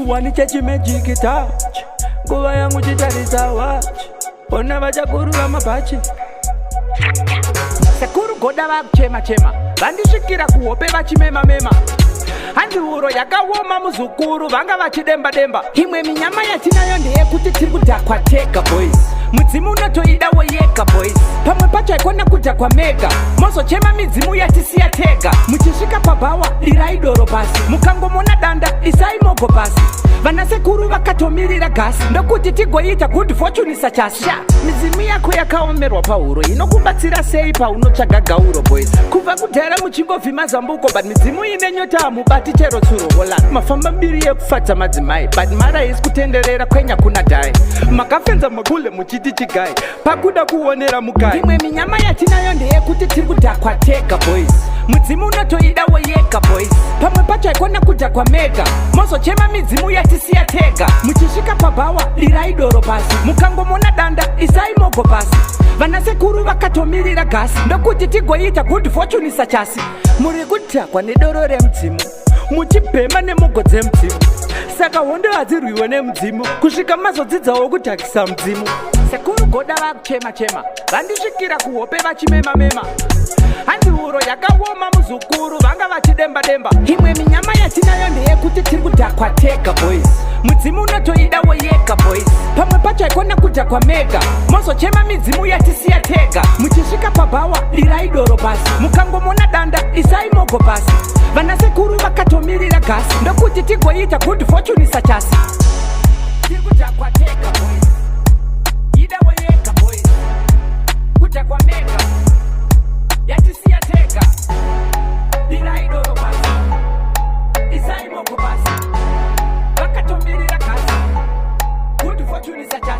Chiwani chechi magic touch Nguva yangu chitarisa watch Ona vachakurura mapachi Sekuru goda vakuchema chema Vandishikira kuhope vachimema mema Handi uro yakawoma muzukuru vanga vachidemba demba Himwe minyama yatinayo ndeyekuti tiri kudhakwa tega boys Mudzimu unotoida woyeka boys Pamwe pacho ikona kudhakwa mega Mozochema midzimu yatisiya tega Muchisvika pabhawa dirai doro pasi Mukangomona danda isai mogo pasi Vanasekuru vakatomirira gasi Ndokuti tigoita good fortune sachasha Midzimu yako yakaomerwa pauro Inokubatsira sei paunotsvaga gauro boys Kubva kudhara muchingovhima zambuko But midzimu ine nyota hamubati chero tsuro Holland Mafamba mbiri yekufadza madzimai But mara isi kutenderera kwenya kuna dai Makafenza makule muchiti chigai Pakuda kuonera mugai Imwe minyama yatinayo ndeyekuti tiri kudhakwa tega boys Mudzimu unotoida woyeka boys Pamwe pacho ikona kudhakwa mega Mozochema midzimu yatisiya tega Muchisvika pabhawa dirai doro pasi Mukangomona danda isai mogo pasi Vanasekuru vakatomirira gasi Ndokuti tigoita good fortune sachasi Muri kudhakwa nedoro remudzimu Muchibhema nemogo dzemudzimu Saka hondo hadzirwiwe nemudzimu Kusvika mazodzidzawo kudhakisa mudzimu Sekuru goda vakuchema chema Vandisvikira kuhope vachimema mema Handi uro yakawoma muzukuru vanga vachidemba demba Imwe minyama yatinayo ndeyekuti tiri kudhakwa tega boys Mudzimu unotoida woyeka boys Pamwe pacho ikona kudhakwa mega Mozochema midzimu yatisiya tega Muchisvika pabhawa dirai doro pasi Mukangomona danda isai mogo pasi Vanasekuru vakatomirira gasi Ndokuti tigoita good fortune sachasi Tiri kudhakwa tega boys Ida woyeka boys Kudhakwa mega Yatisiya tega dirai doro pasi isai mogo pasi Vakatomirira gasi good fortune sachasi